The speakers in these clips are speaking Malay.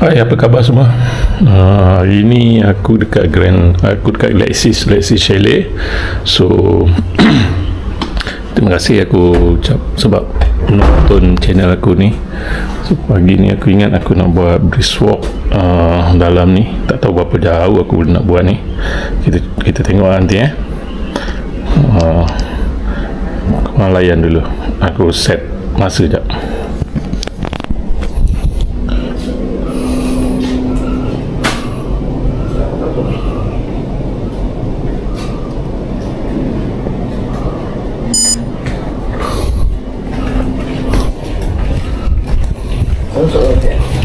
Hai, apa khabar semua? Hari ni aku dekat Lexis Chalet. So terima kasih aku ucap sebab menonton channel aku ni. So pagi ni aku ingat aku nak buat brisk walk dalam ni. Tak tahu berapa jauh aku nak buat ni. Kita tengok nanti Korang layan dulu. Aku set masa sekejap.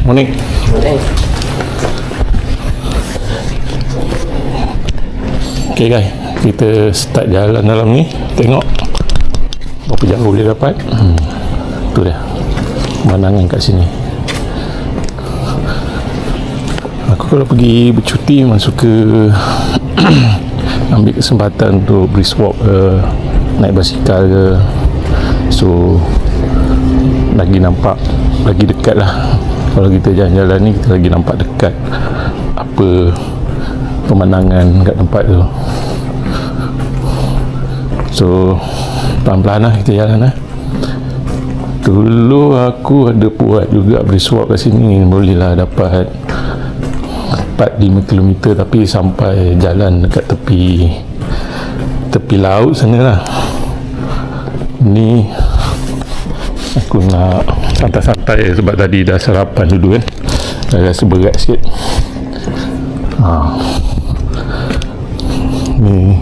Morning. Okay guys, kita start jalan dalam ni. Tengok berapa jauh boleh dapat. Tu dia pemandangan kat sini. Aku kalau pergi bercuti memang suka ambil kesempatan untuk brisk walk ke, naik basikal ke. So lagi nampak, lagi dekat lah. Kalau kita jalan-jalan ni, kita lagi nampak dekat apa pemandangan kat tempat tu. So pelan-pelan lah kita jalan . Dulu aku ada buat juga brisk walk kat sini, boleh lah dapat 4-5 km, tapi sampai jalan dekat tepi laut sana lah. Ni aku nak santai-santai sebab tadi dah sarapan dulu kan. Dah rasa berat sikit. Ni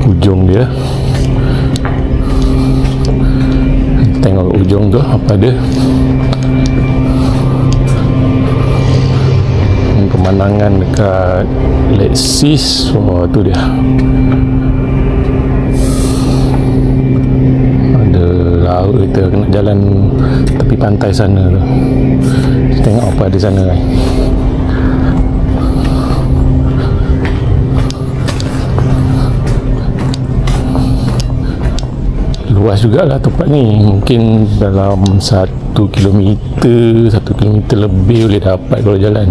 ujung dia. Tengok ujung tu apa dia. Pemandangan dekat Lexis. Tu dia. Laut, kita kena jalan tepi pantai sana tu. Tengok apa ada sana kan. Luas jugalah tempat ni. Mungkin dalam 1 kilometer lebih boleh dapat kalau jalan.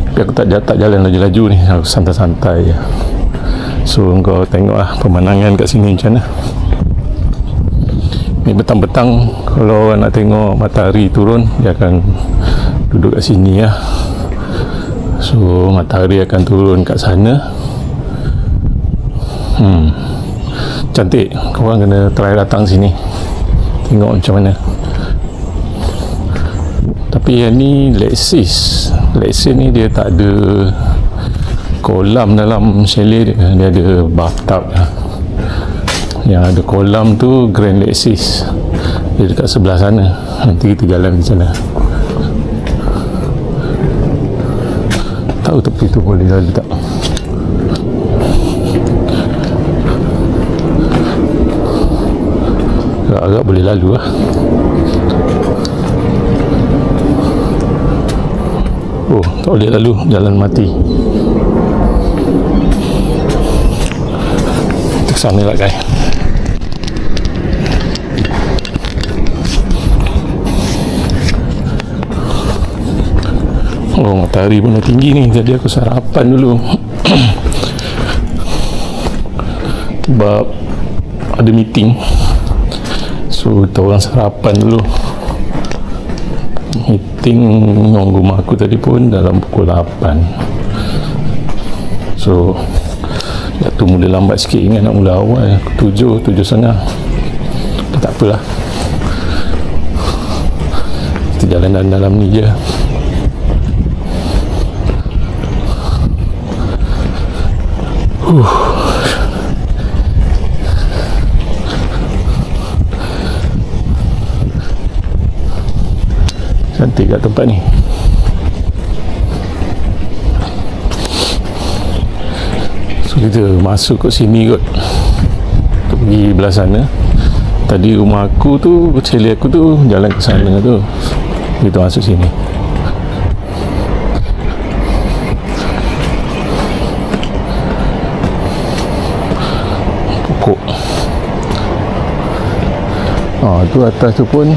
Tapi aku tak jalan laju-laju ni, aku santai-santai je. So kau tengoklah pemandangan kat sini macam mana. Ni petang-petang kalau nak tengok matahari turun, dia akan duduk kat sini lah. So matahari akan turun kat sana. Cantik. Korang kena try datang sini, tengok macam mana. Tapi yang ni Lexis ni dia tak ada kolam dalam chalet dia. Dia ada bathtub lah. Yang ada kolam tu Grand Lexis, dia dekat sebelah sana. Nanti kita jalan di sana. Tahu tepi tu boleh lalu tak? Agak boleh lalu lah. Oh, tak boleh lalu, jalan mati. Kita kesana lah guys. Oh, matahari pun dah tinggi ni. Jadi aku sarapan dulu. Sebab ada meeting. So kita orang sarapan dulu. Meeting orang rumah aku tadi pun dalam pukul 8. So tu mula lambat sikit. Ingat nak mula awal 7:30. Tak apalah, kita jalan dalam ni je. Cantik kat tempat ni. So kita masuk kat sini kot, untuk pergi belah sana. Tadi rumah aku tu, chalet aku tu jalan ke sana tu. Kita masuk sini. Pokok. Tu atas tu pun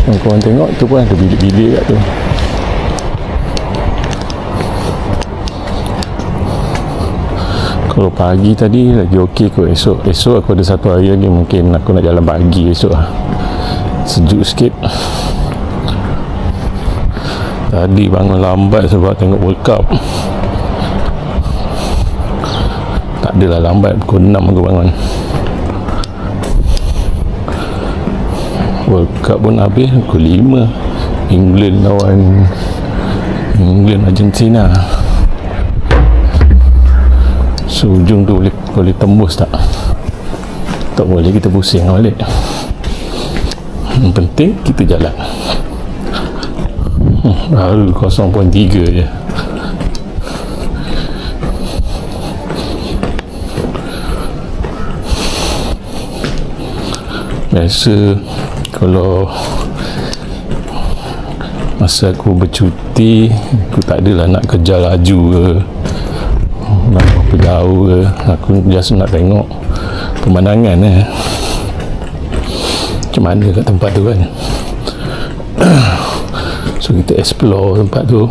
Yang korang tengok tu pun ada bilik-bilik kat tu. Kalau pagi tadi lagi okey kot. Esok aku ada satu hari lagi, mungkin aku nak jalan pagi esok lah. Sejuk sikit. Tadi bangun lambat sebab tengok World Cup. Tak adalah lambat, pukul 6 aku bangun. World Cup pun habis pukul 5. England lawan Argentina. So ujung tu boleh tembus tak? Tak boleh, kita pusing balik. Yang penting kita jalan. Baru 0.3 je. Biasa kalau masa aku bercuti, aku tak adalah nak kejar laju ke, nak berapa jauh ke. Aku just nak tengok pemandangan macam mana kat tempat tu kan. So kita explore tempat tu.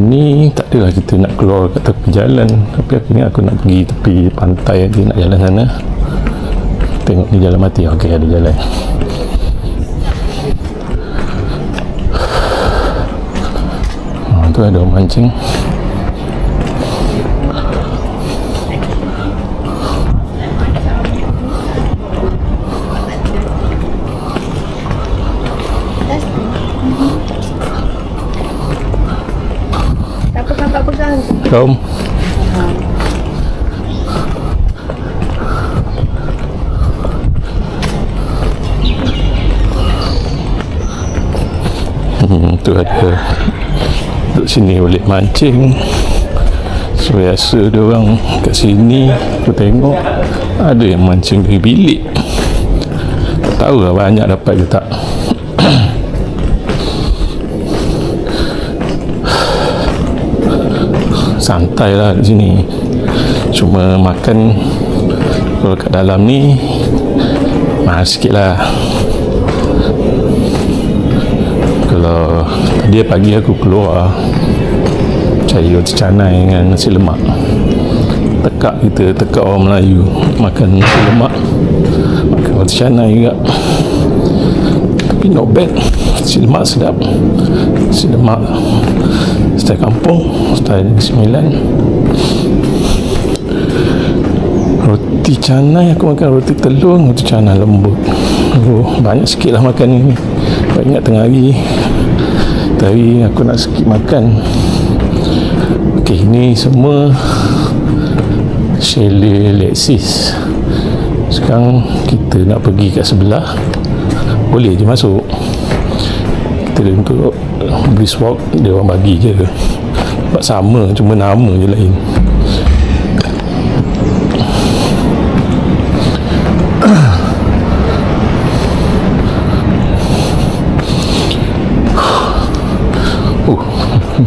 Ni tak adalah kita nak keluar kat tepi jalan, tapi aku ingat aku nak pergi tepi pantai aja, nak jalan sana. Tengok ni jalan mati. Okey, ada jalan. Tu ada orang mancing. Kaum tu ada duduk sini boleh mancing. So biasa dia orang kat sini aku tengok ada yang mancing dari bilik. Tak tahu lah banyak dapat ke tak. Santai lah di sini. Cuma makan kalau kat dalam ni mahal sikit lah. Kalau dia pagi aku keluar cari roti canai dengan nasi lemak. Tekak orang Melayu makan nasi lemak, makan roti canai juga. Tapi not bad. Nasi lemak sedap. Nasi lemak style kampung, style Negeri Sembilan. Roti canai aku makan roti telur, roti canai lembut. Banyak sikit lah makan ni. Aku ingat tengah hari tadi aku nak skip makan. Ok, ni semua chalet Lexis. Sekarang kita nak pergi kat sebelah, boleh je masuk. Kita untuk brisk walk dia orang bagi je, sebab sama, cuma nama je lain.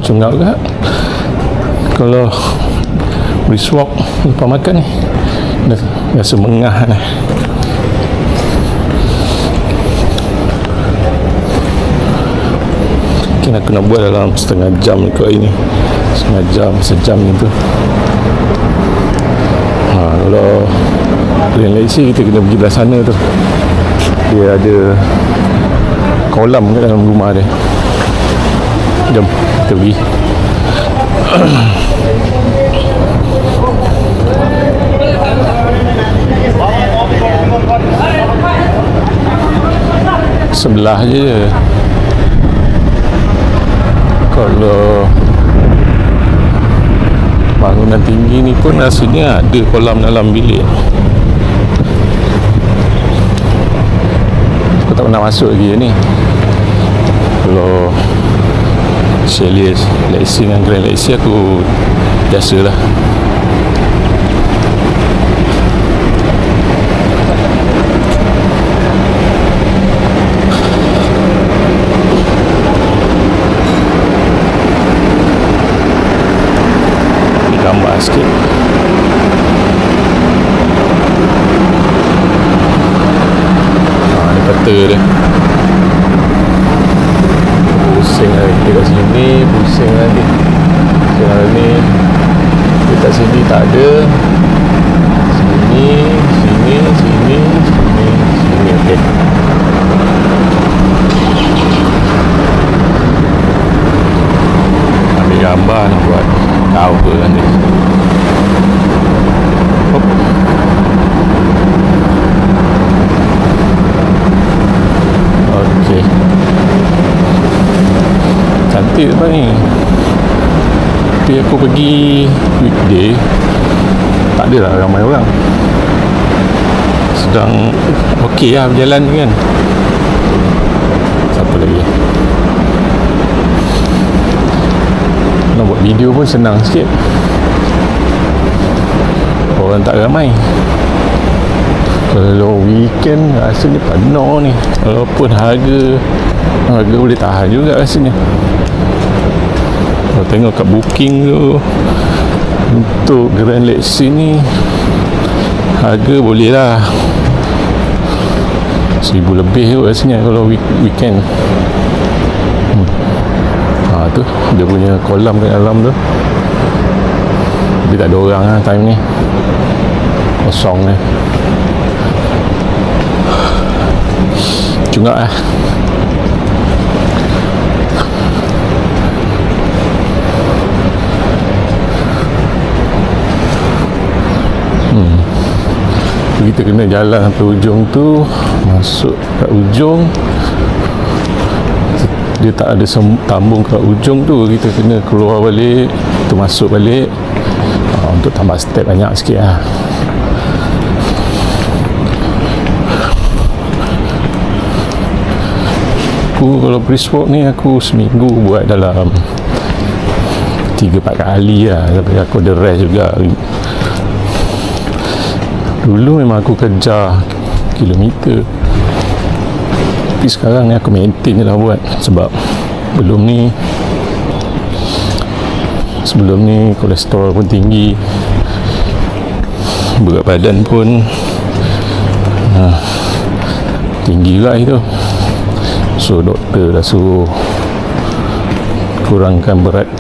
Cungap ke kalau brisk walk lepas makan ni, dah rasa mengah lah. Mungkin aku nak buat dalam setengah jam kot ini, setengah jam, sejam gitu. Kalau Grand Lexi kita kena pergi belah sana tu, dia ada kolam kat dalam rumah dia. Jom kita pergi. Sebelah je. Kalau bangunan tinggi ni pun rasanya ada kolam dalam bilik. Aku tak pernah masuk lagi ni. Kalau chalet Lexi dengan Grand Lexi aku biasalah. Gambar sikit. doktor dia. Pusing lagi kat sini, pusing lagi. Sekarang ni dekat sini tak ada. Sini, sini, sini, sini, sini. Okey. Ambil gambar nak buat cover nanti. Hop. Okey. Cantik apa ni? Tapi aku pergi weekday, tak adalah ramai orang. Sedang okey lah berjalan kan. Siapa lagi? Nak buat video pun senang sikit. Orang tak ramai. Kalau weekend rasanya penuh ni. Walaupun harga boleh tahan juga rasanya. Kalau tengok kat booking tu, untuk Grand Lexus ni harga boleh lah 1,000 lebih tu rasanya kalau weekend. Tu dia punya kolam kat dalam tu, dia tak ada orang lah time ni, kosong ni. Cungak lah. Kita kena jalan sampai ujung tu, masuk kat ujung, dia tak ada tambung kat ujung tu, kita kena keluar balik, tu masuk balik. Untuk tambah step banyak sikit lah. Aku kalau brisk walk ni aku seminggu buat dalam 3-4 kali lah, tapi aku ada rest juga. Dulu memang aku kejar kilometer, tapi sekarang ni aku maintain je lah buat. Sebab sebelum ni kolesterol pun tinggi, berat badan pun tinggi juga itu. So doktor dah suruh kurangkan berat.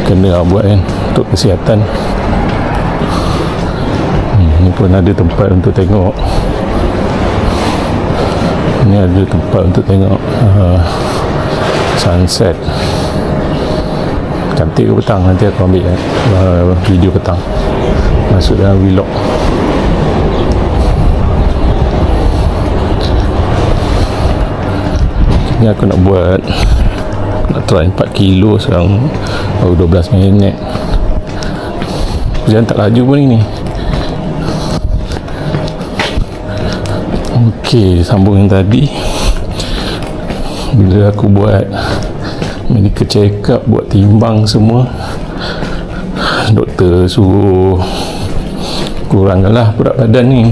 Kena lah buat kan, untuk kesihatan. Ni pun ada tempat untuk tengok. Ni ada tempat untuk tengok sunset. Cantik ke petang, nanti aku ambil video petang masuk dalam vlog. Ni aku nak buat, nak try 4 kilo sekarang baru 12 minit. Jangan tak laju pun ini. Okey, sambung yang tadi. Bila aku buat medical check up, buat timbang semua, doktor suruh kurangkanlah berat badan ni,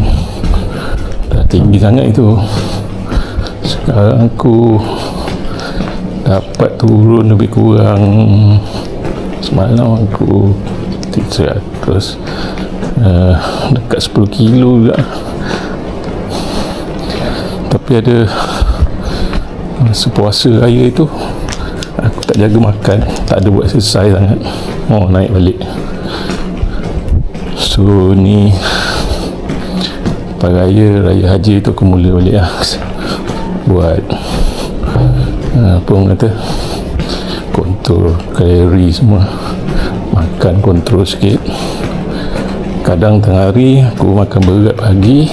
dah tinggi sangat itu. Sekarang aku dapat turun lebih kurang, semalam aku 300, dekat 10 kilo juga. Tapi ada masa puasa raya tu aku tak jaga makan, tak ada buat exercise sangat, naik balik. So ni raya haji tu aku mula balik lah, buat apa orang kata, kontrol kalori semua, makan kontrol sikit. Kadang tengah hari aku makan berat pagi,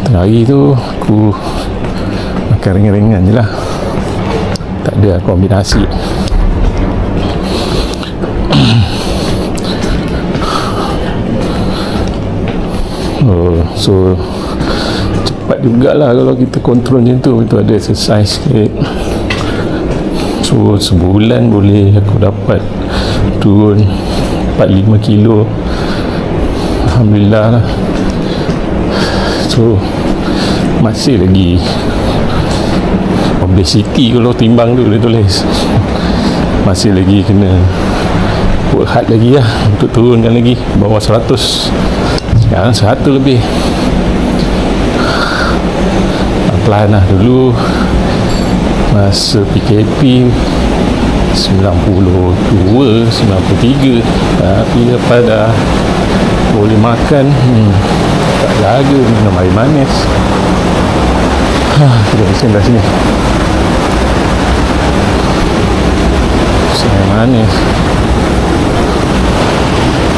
tengah hari tu aku makan ringan-ringan je lah, tak ada kombinasi. So cepat jugalah kalau kita kontrol macam tu. Itu ada exercise sikit. So sebulan boleh aku dapat turun 4-5 kilo, alhamdulillah lah. So masih lagi obesity kalau timbang tu dia tulis, masih lagi kena work hard lagi lah untuk turunkan lagi bawah 100. Sekarang 100 lebih. Pelan lah. Dulu masa PKP 92, 93, tapi lepas dah boleh makan, tak jaga minum air manis. Kita mesin dah sini. Mesin air manis.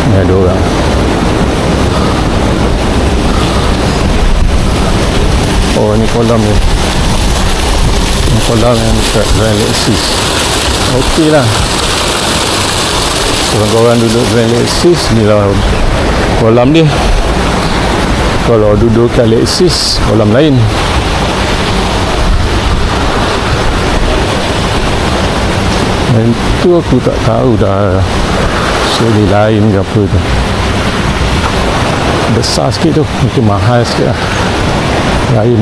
Ni ada orang. Oh, ni kolam ni. Ni kolam yang dekat Grand Lexus. Okey lah. Korang-korang duduk Grand Lexus, ni lah kolam dia. Kalau duduk kat Lexus, kolam lain. Itu aku tak tahu dah seri lain ke apa tu. Besar sikit tu, mungkin mahal sikit lah. Lain.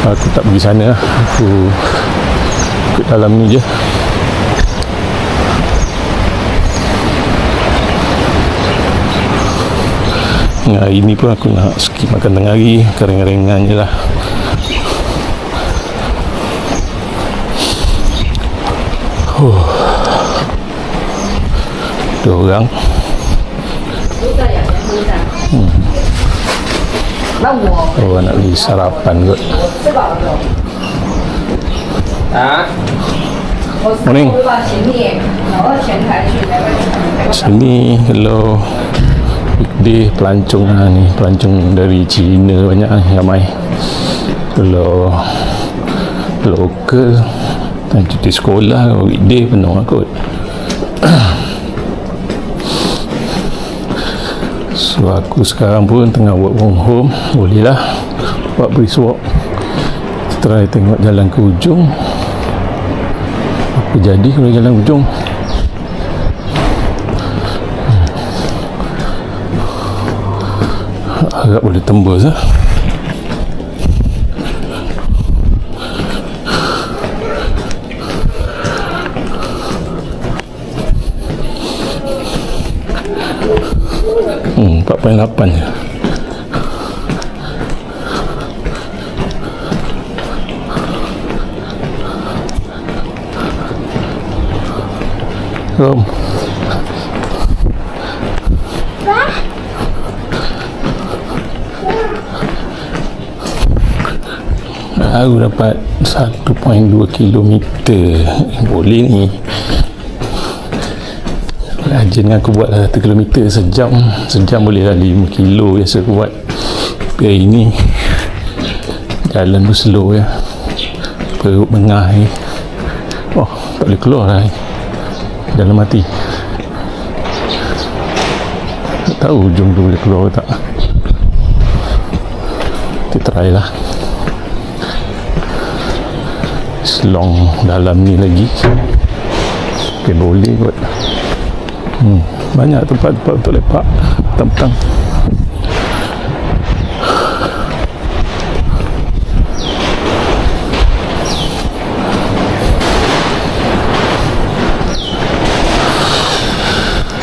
Aku tak pergi sana lah. Aku ikut dalam ni je. Hari ni pun aku nak skip makan tengah hari. Ringan-ringan je lah. Dua orang. Oh, nak beli sarapan kot. Morning. Sini kalau weekday pelancong lah ni. Pelancong dari China banyak ni, ramai. Kalau lokal dan cuti sekolah, kalau weekday penuh lah kot. So aku sekarang pun tengah work from home. Boleh lah buat brisk walk. Try tengok jalan ke ujung. Apa jadi kalau jalan ke ujung? Agak boleh tembus lah. Hmm, 4.8 je. Rom. Aku dapat 1.2 kilometer. Boleh ni. Rajin aku buat lah 1 kilometer sejam. Sejam boleh lah 5 kilo biasa aku buat. Tapi hari ni jalan tu slow ya. Perut bengah ni. Oh, tak boleh keluar lah. Jalan mati. Tak tahu ujung tu boleh keluar ke tak. Kita try lah. Selong dalam ni lagi. Okay, boleh kot. Banyak tempat-tempat untuk lepak petang-petang.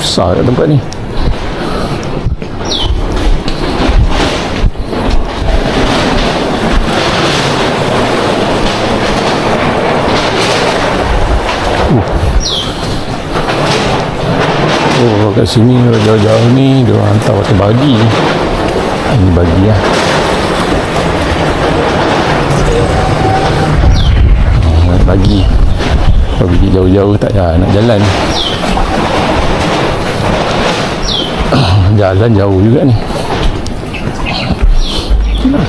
Besar kat tempat ni. Oh, kat sini jauh-jauh ni dia orang hantar water bagi. Ini bagi lah. Bagi. Kalau pergi jauh-jauh tak payah nak jalan. Jalan jauh juga ni.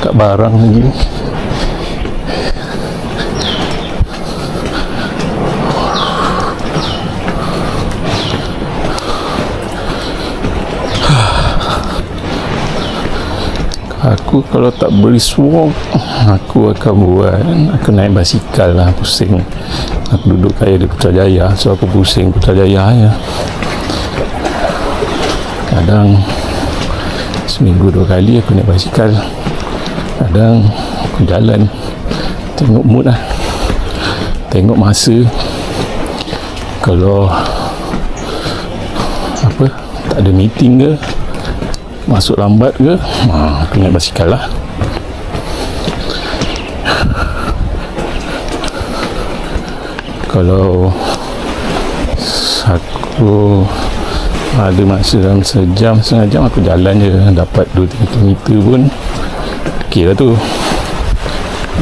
Kat barang lagi. Aku kalau tak brisk walk, aku akan naik basikal lah, pusing. Aku duduk kaya di Putrajaya, so aku pusing Putrajaya ya. Kadang seminggu 2 kali aku naik basikal. Kadang aku jalan. Tengok mood lah. Tengok masa. Kalau apa, tak ada meeting ke, masuk lambat ke, aku naik basikal lah. Kalau aku ada masa dalam sejam, setengah jam, aku jalan je, dapat 2-3 km pun okey lah tu.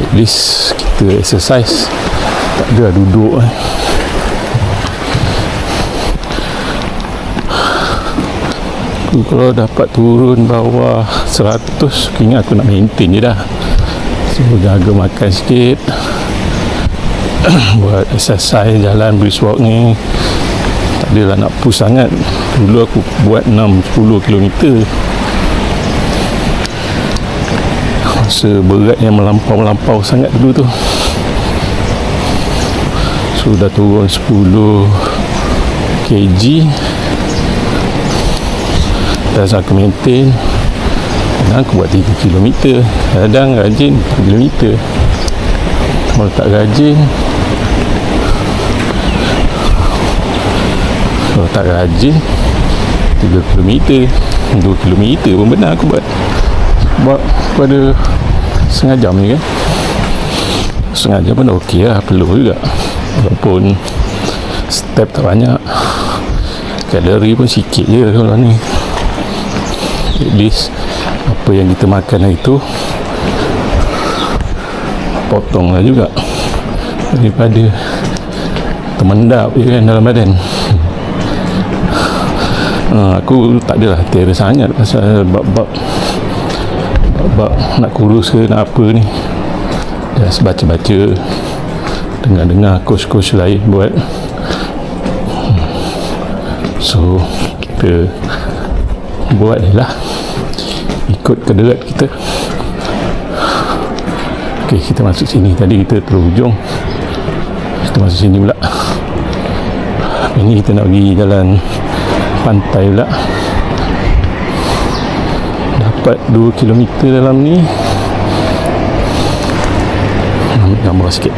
At least kita exercise, tak ada duduk aku kalau dapat turun bawah 100, aku ingat aku nak maintain je dah. So jaga makan sikit, buat exercise, jalan brisk walk ni tak adalah nak push sangat. Dulu aku buat 6-10 km, rasa berat yang melampau sangat dulu tu. So dah turun 10 kg, dah aku maintain. Kadang aku buat 3 km, kadang rajin 3 km. Kalau tak rajin, kalau tak rajin 3 km, 2 km pun benar aku buat pada setengah jam ni kan. Setengah jam pun dah okey lah, perlu juga, walaupun step tak banyak, kalori pun sikit je kalau ni. At least apa yang kita makan hari tu potong lah juga, daripada termendap je kan dalam badan. Aku tak adalah terror sangat pasal bab nak kurus ke nak apa ni, just baca-baca, dengar coach lain buat. So kita buat je lah, ikut kederet kita. Ok, kita masuk sini. Tadi kita terhujung, kita masuk sini pula. Ini kita nak pergi jalan pantai pula. Dapat 2 km dalam ni. Ambil gambar sikit.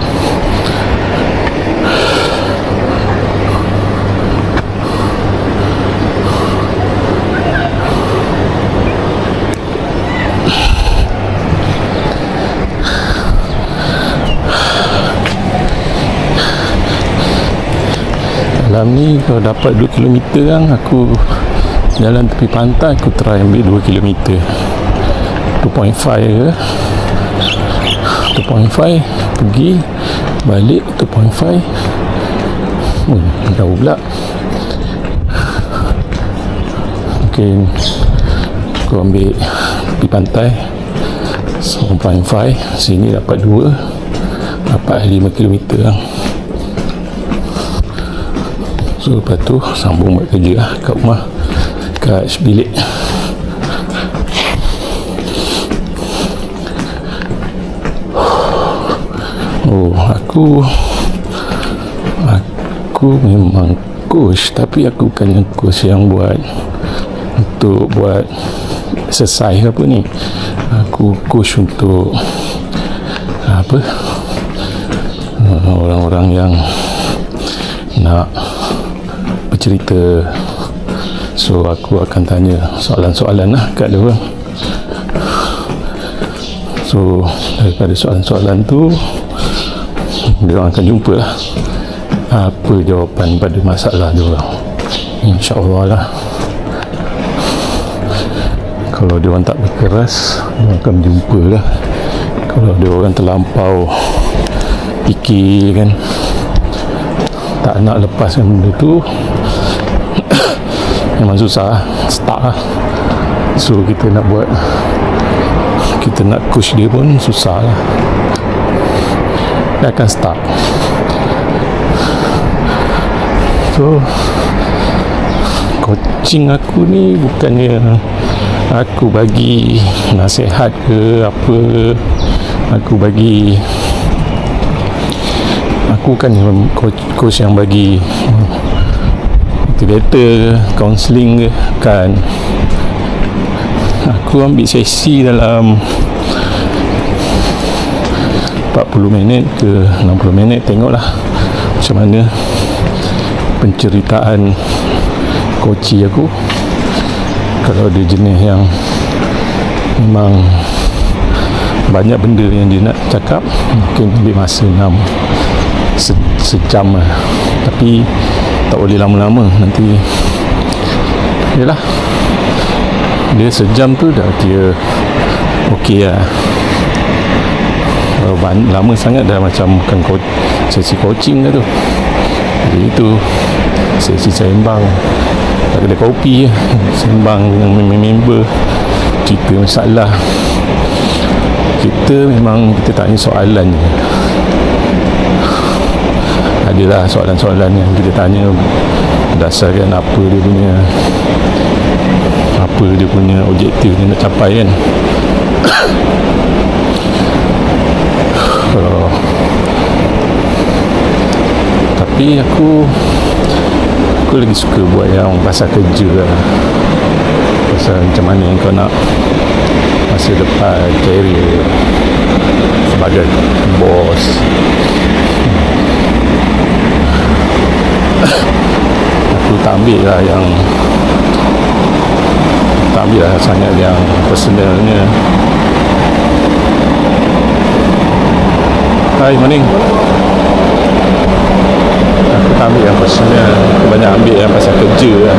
Dalam ni kalau dapat 2 km kan, aku jalan tepi pantai, aku try ambil 2 km 2.5 ke 2.5, pergi balik 2.5. Jauh pula. Mungkin aku ambil tepi pantai 1.5, sini dapat 2, dapat 5 km lah. So lepas tu sambung buat kerja lah kat rumah, kat bilik. Aku memang coach, tapi aku bukan coach yang buat untuk buat exercise apa ni. Aku coach untuk apa, orang-orang yang nak bercerita. So aku akan tanya soalan-soalan lah kat dia orang. So daripada soalan-soalan tu, dia orang akan jumpa lah apa jawapan pada masalah dia orang, insyaAllah lah. Kalau dia orang tak berkeras, dia orang akan jumpa lah. Kalau dia orang terlampau fikir kan, tak nak lepaskan benda tu, memang susah start lah. So kita nak buat, kita nak push dia pun susah lah. Dia akan start. So coaching aku ni bukannya aku bagi nasihat ke apa, aku kan coach yang bagi motivator, counselling ke, kan. Aku ambil sesi dalam 40 minit ke 60 minit, tengoklah macam mana penceritaan koci aku. Kalau dia jenis yang memang banyak benda yang dia nak cakap, mungkin ambil masa 6 sejam lah. Tapi tak boleh lama-lama, nanti yelah, dia sejam tu dah kira okey lah. Kalau lama sangat dah macam bukan sesi coaching dah tu. Jadi itu sesi sembang kat kedai kopi je, sembang dengan member, cerita masalah. Kita memang kita tanya soalan je. Adalah soalan-soalan yang kita tanya berdasarkan apa dia punya objektif dia nak capai kan. Tapi aku lagi suka buat yang pasal kerja lah, pasal macam mana kau nak masa depan career sebagai bos. Aku tak ambil lah sangat yang personalnya. Hai, morning. Aku tak ambil yang personal, aku banyak ambil yang pasal kerja lah.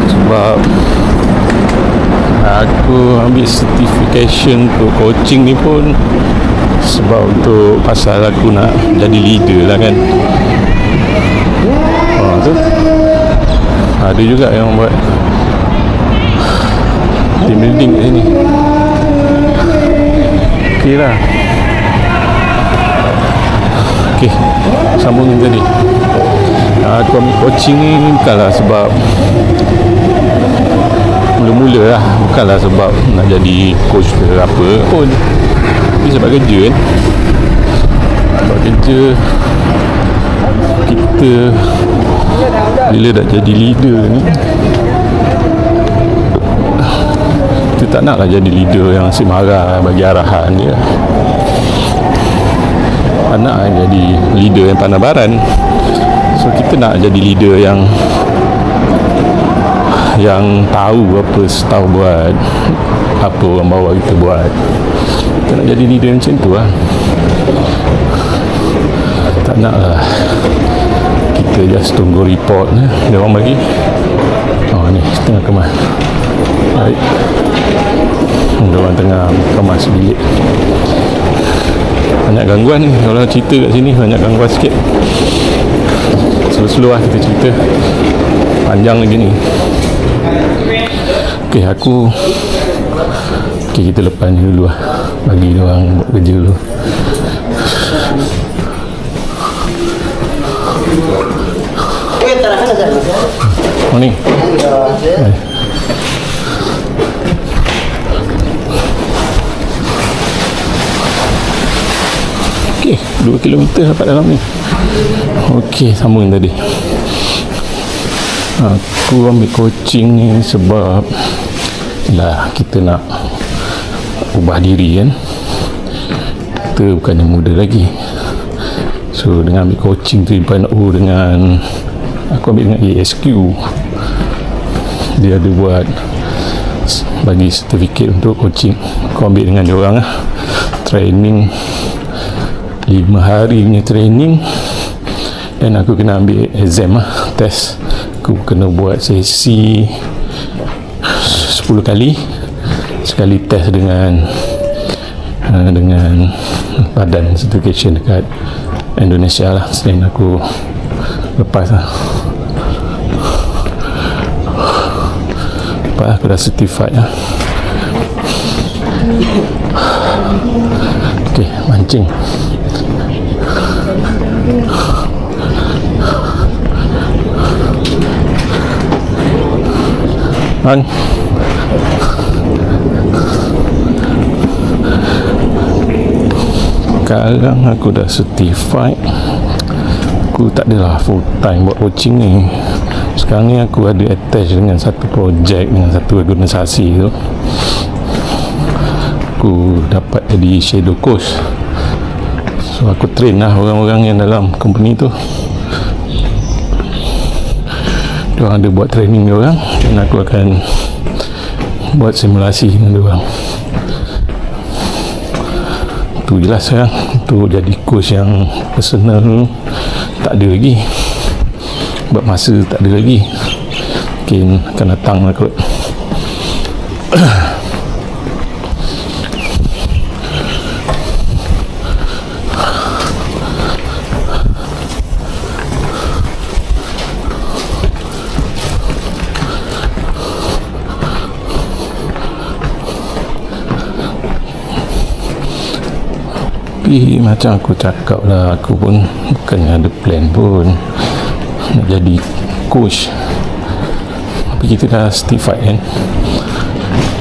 Sebab aku ambil certification untuk coaching ni pun sebab untuk pasal aku nak jadi leader lah kan. Tu ada juga yang buat team building kat sini. Okey lah. Okey, sambung tadi. Aku ambil coaching ni bukanlah sebab mula-mula lah, bukanlah sebab nak jadi coach ke apa pun, tapi sebab kerja kan. Sebab kerja kita bila dah jadi leader ni, kita tak naklah jadi leader yang asyik marah bagi arahan dia. Tak nak jadi leader yang pandai baran. So kita nak jadi leader yang tahu apa staff buat, apa orang bawah kita buat. Kita nak jadi leader macam tu lah. Tak nak lah kita just tunggu report dia orang bagi. Ni tengah kemas. Baik, dia orang tengah kemas bilik. Banyak gangguan ni kalau cerita kat sini, banyak gangguan sikit. Slow-slow lah kita cerita, panjang lagi ni. Kita lepas ni dulu lah, bagi dia orang buat kerja dulu. Morning. Hai. Okey, 2 kilometer dapat dalam ni. Okey, sambung tadi. Aku ambil coaching ni sebab lah kita nak ubah diri kan. Kita bukannya muda lagi. So dengan ambil coaching 3.0 dengan aku ambil dengan ASQ, dia ada buat bagi sertifikat untuk coaching. Aku ambil dengan dia orang lah, training 5 hari punya training, dan aku kena ambil exam lah, test. Aku kena buat sesi 10 kali, sekali test dengan badan certification dekat Indonesia lah. Selain aku lepas lah, aku dah certified lah. Okey, mancing. Bang, sekarang aku dah certified. Aku tak adalah full time buat coaching ni. Sekarang ni aku ada attach dengan satu projek, dengan satu organisasi tu. aku dapat jadi shadow coach. So aku train lah orang-orang yang dalam company tu. Diorang ada buat training diorang, dan aku akan buat simulasi dengan diorang. Tu jelas sekarang untuk jadi coach yang personal tak ada lagi, sebab masa tak ada lagi. Mungkin akan datang lah kot. Tapi macam aku cakap lah, aku pun bukannya ada plan pun nak jadi coach. Tapi kita dah certified kan.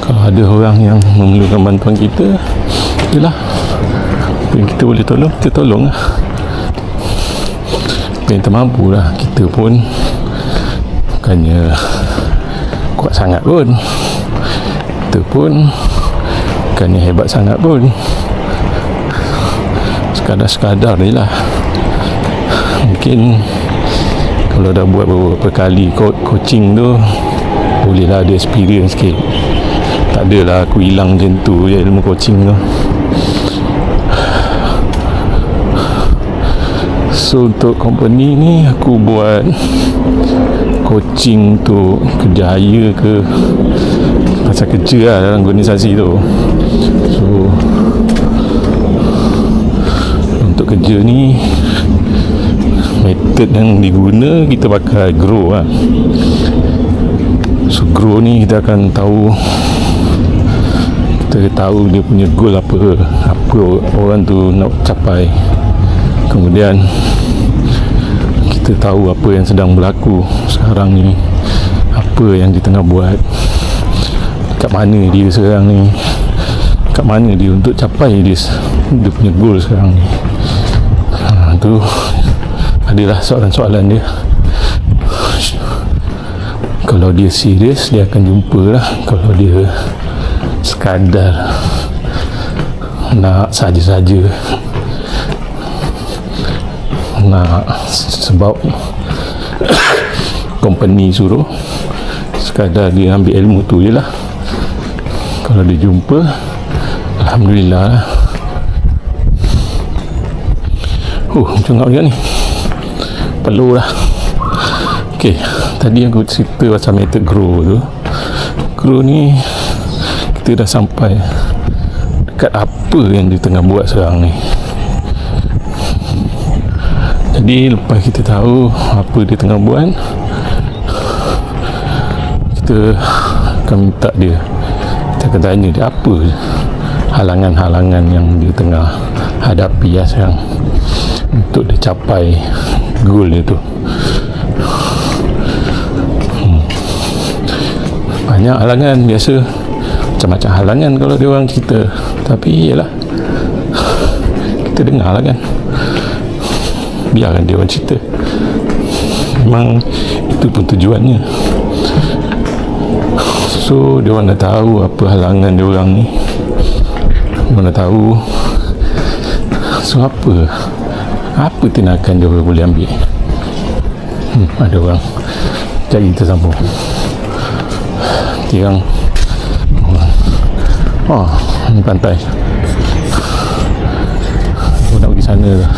Kalau ada orang yang memerlukan bantuan kita, yelah, apa yang kita boleh tolong, kita tolong lah. Apa yang termampu lah. Kita pun bukannya kuat sangat pun, kita pun bukannya hebat sangat pun, sekadar-sekadar je lah. Mungkin kalau dah buat beberapa kali coaching tu, bolehlah ada experience sikit. Tak adalah aku hilang macam tu je ilmu coaching tu. So untuk company ni aku buat coaching untuk kerjaya ke pasal kerja lah dalam organisasi tu. So untuk kerja ni, method yang diguna kita pakai grow lah. So grow ni kita akan tahu, kita tahu dia punya goal apa orang tu nak capai. Kemudian kita tahu apa yang sedang berlaku sekarang ni, apa yang dia tengah buat, kat mana dia sekarang ni, kat mana dia untuk capai dia punya goal sekarang ni. Tu adalah soalan-soalan dia. Kalau dia serius, dia akan jumpa lah. Kalau dia sekadar nak saja-saja, nak sebab company suruh, sekadar dia ambil ilmu tu je lah. Kalau dia jumpa, alhamdulillah lah. Macam nak ni perlu lah. Ok, tadi aku cerita pasal method grow tu. Grow ni kita dah sampai dekat apa yang dia tengah buat sekarang ni. Jadi lepas kita tahu apa dia tengah buat, kita akan minta dia, kita akan tanya dia apa halangan-halangan yang dia tengah hadapi ya sekarang untuk dia capai goal dia tu. Banyak halangan, biasa macam-macam halangan kalau dia orang cerita. Tapi yalah, kita dengar lah kan, biarkan dia orang cerita. Memang itu pun tujuannya. So dia orang dah tahu apa halangan dia orang ni, dia orang dah tahu. So apa tindakan dia boleh ambil. Ada orang cari tersambung. Tiang ni pantai. Aku nak pergi sana lah.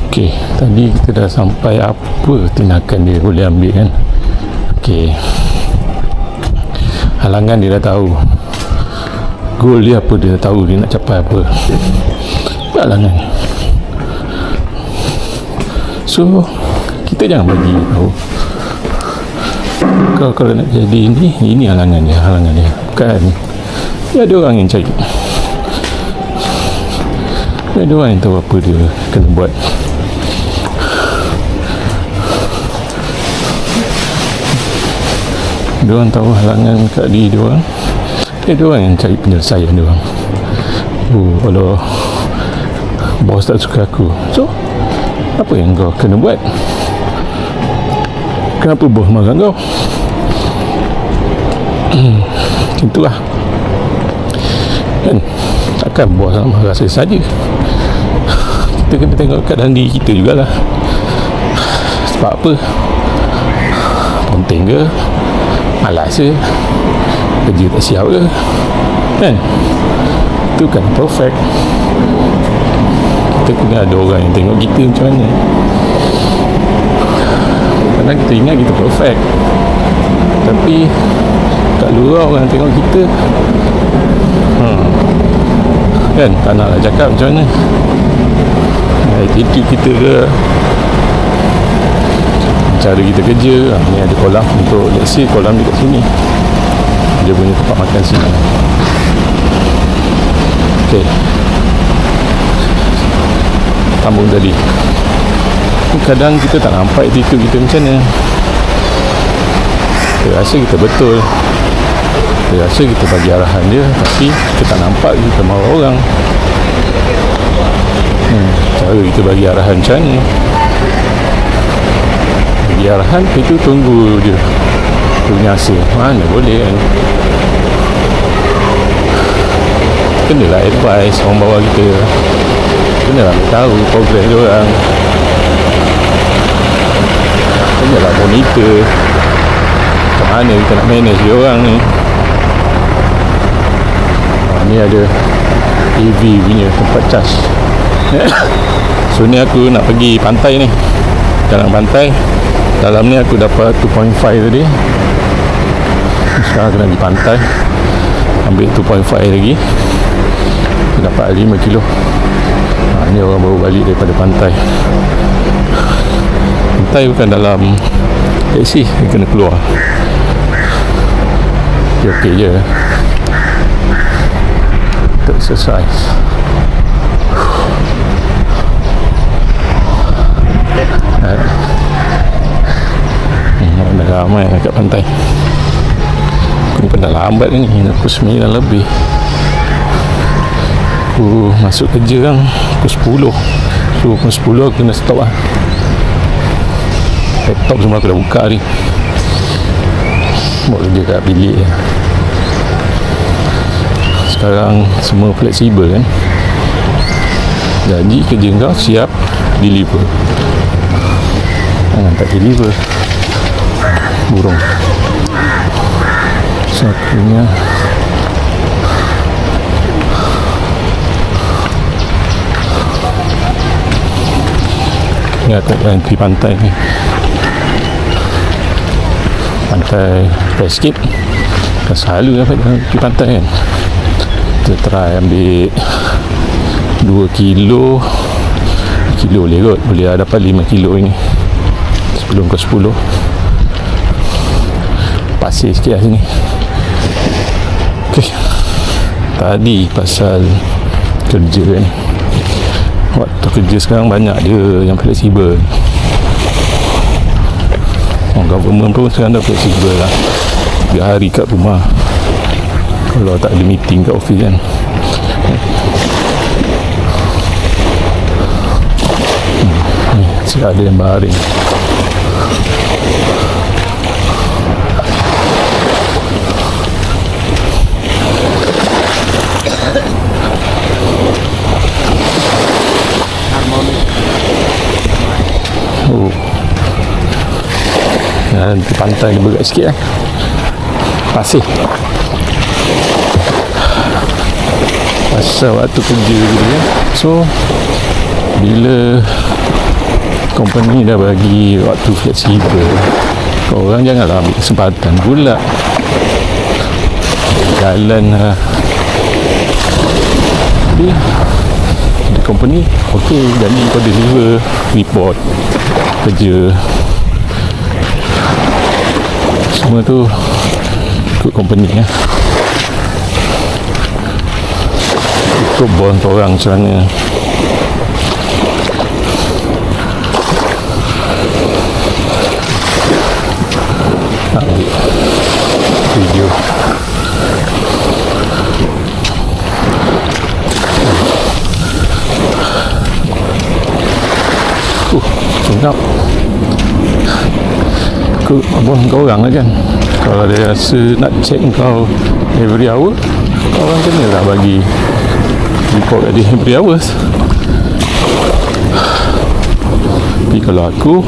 Ok, tadi kita dah sampai apa tindakan dia boleh ambil kan. Ok, halangan dia dah tahu, goal dia apa dia tahu, dia nak capai apa halangan. So kita jangan bagi tahu kalau nak jadi ini halangan dia bukan. Dia ada orang yang cari, dia ada orang yang tahu apa dia kena buat. Dia orang tahu halangan kat diri dia orang. Dia ada orang yang cari penyelesaian dia orang. Kalau bos tak suka aku, so apa yang kau kena buat? Kenapa bos marah kau? Macam itulah kan. Takkan bos sama rasa saja. Kita kena tengok keadaan diri kita jugalah. Sebab apa? Penting ke? Malas ke? Kerja tak siap ke? Kan? Itu kan perfect. Kita kena ada orang yang tengok kita macam mana. Kadang kita ingat kita perfect, tapi kat luar orang tengok kita kan, tak naklah cakap macam mana attitude kita ke, cara kita kerja. Ni ada kolam untuk, let's say kolam dekat sini, dia punya tempat makan sini. ok, sambung tadi. Kadang kita tak nampak attitude kita macam mana. Kita rasa kita betul, kita rasa kita bagi arahan dia, tapi kita tak nampak kita mahu orang. Cara kita bagi arahan macam mana? Bagi arahan, itu tunggu je punya hasil. Mana boleh kan? Kenalah advice orang bawah kita, kenalah tahu progress dia orang, kenalah monitor macam mana kita nak manage dia orang ni. Ni ada EV punya tempat charge. So ni aku nak pergi pantai ni, jalan pantai. Dalam ni aku dapat 2.5 tadi. Sekarang aku nak pergi pantai, ambil 2.5 lagi, aku dapat 5 kilo. Ni orang baru balik daripada pantai. Pantai bukan dalam taksi, dia kena keluar. Dia okey je untuk exercise. Dah ramai kat pantai. Aku pun dah lambat ni, pukul 9 lebih. Aku masuk kerja kan pukul 10. So pukul 10 aku kena stop lah. Laptop semua aku dah buka ni, buat kerja kat bilik je. Sekarang semua fleksibel kan. Janji kerja kau siap, deliver. Jangan tak deliver, burung. So akhirnya ni aku nak pergi pantai ni, pantai Westgate. Kan selalu dapat pergi pantai kan. Kita try ambil 2 kilo boleh kot, boleh dapat 5 kilo ini sebelum ke 10. Pasir sikit lah sini. ok, tadi pasal kerja ni, waktu kerja sekarang banyak dia yang fleksibel. Government pun sekarang dah fleksibel lah, 3 hari kat rumah kalau tak ada meeting kat office kan. Ada yang baring. Oh, nanti pantai dia berat sikit pasir. Pasal waktu kerja gitu ya. So bila company dah bagi waktu fleksibel, korang janganlah ambil kesempatan pula. Jalan lah. Tapi di company okey, janji kau deliver report kerja, semua tu ikut company ya. Ikut bos korang macam mana. Video senyap. Aku abang kau orang lah kan, Kalau dia rasa nak check kau every hour, kau orang kenalah bagi report kat dia every hours. Tapi kalau aku,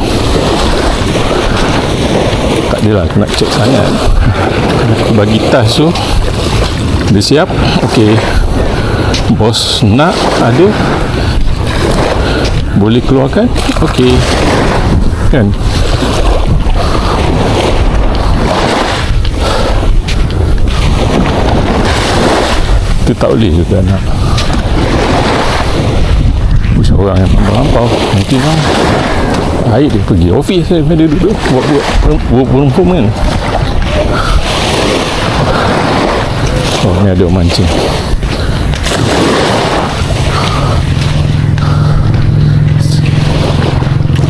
tak adalah aku nak check sangat. Aku bagi task tu, dia siap, okey, bos nak ada, boleh keluarkan, okey, kan? Itu tak boleh juga nak push orang yang lampau. Nanti kan air dia pergi office dia duduk buat kan. Oh, ni ada mancing.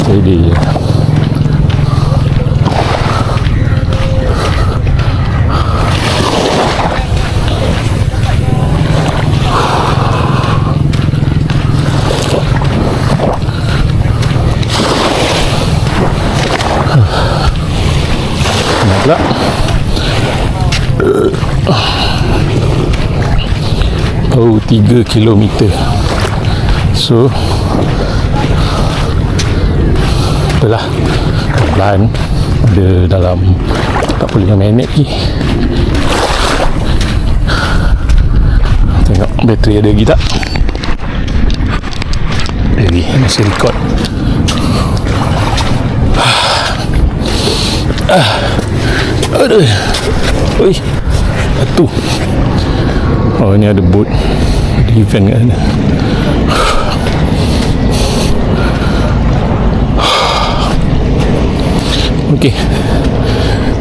Jadi pula baru 3 kilometer. So itulah pelan, ada dalam 45 minit lagi. Tengok bateri ada lagi tak? Lagi masih record. Aduh, oi, batu. Oh, ni ada boat, ada event kat sana. Okey,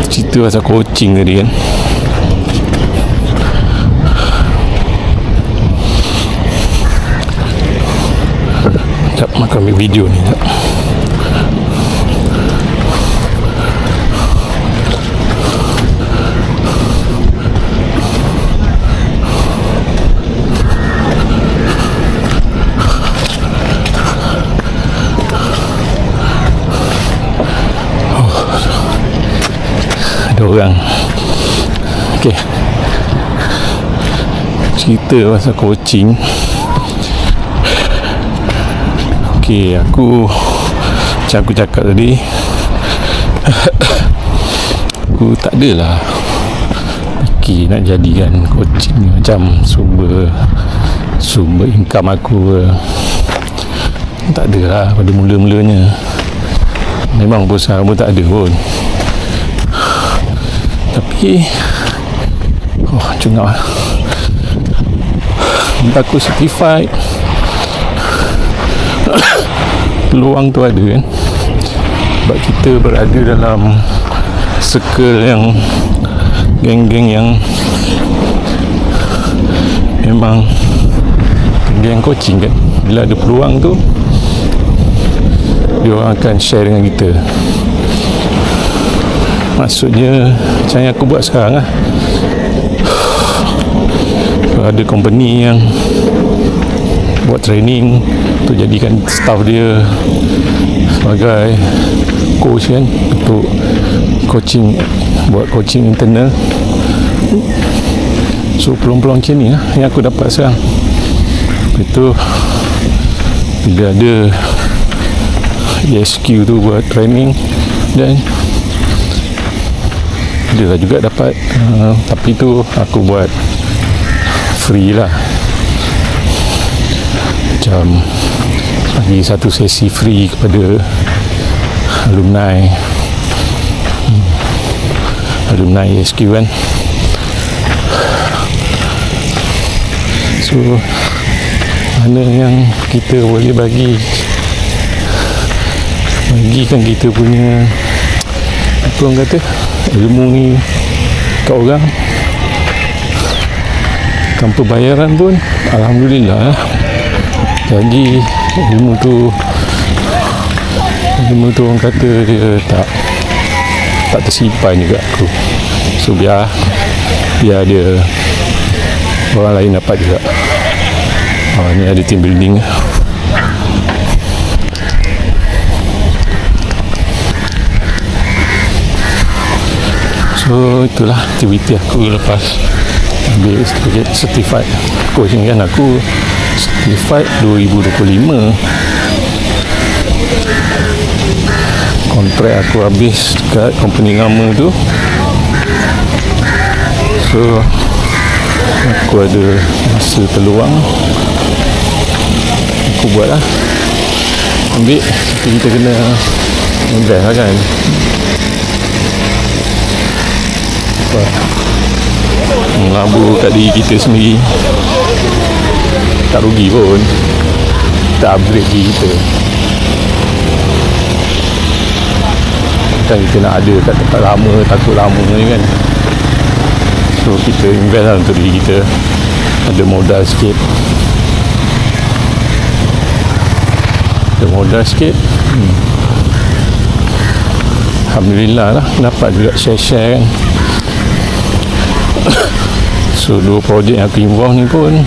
cerita pasal coaching tadi kan. Sekejap, makan ambil video ni sekejap. Orang. Okey, cerita pasal coaching. Okey, aku macam aku cakap tadi, aku tak adalah fikir nak jadikan coaching macam sumber income aku. Tak adalah pada mula-mulanya. Memang berusaha pun tak ada pun. Tapi cungap lah. Aku certified, peluang tu ada kan. Sebab kita berada dalam circle yang geng-geng yang memang geng coaching kan. Bila ada peluang tu, dia orang akan share dengan kita. Maksudnya macam yang aku buat sekarang lah. Kalau ada company yang buat training untuk jadikan staff dia sebagai coach kan, untuk coaching, buat coaching internal. So peluang-peluang macam ni lah yang aku dapat sekarang. Itu bila ada ESQ tu buat training, dan dia lah juga dapat, tapi tu aku buat free lah, macam bagi satu sesi free kepada alumni ESQ kan. So mana yang kita boleh bagikan kita punya, apa orang kata, ilmu ni kat orang tanpa bayaran pun, alhamdulillah. Jadi ilmu tu orang kata dia tak tersimpan juga aku. So biar dia orang lain dapat juga. Ni ada team building. So So itulah aktiviti aku lepas ambil certified coach ni kan. Aku certified 2025. Kontrak aku habis dekat company lama tu. So aku ada masa peluang, aku buat lah, ambil. Tapi kita kena invest lah kan. Melabu kat diri kita sendiri, tak rugi pun, kita upgrade diri kita. Kan kita nak ada kat tempat lama, takut lama ni kan. So kita invest lah untuk diri kita, ada modal sikit, Alhamdulillah lah, dapat juga share-share kan. So 2 projek yang aku involve ni pun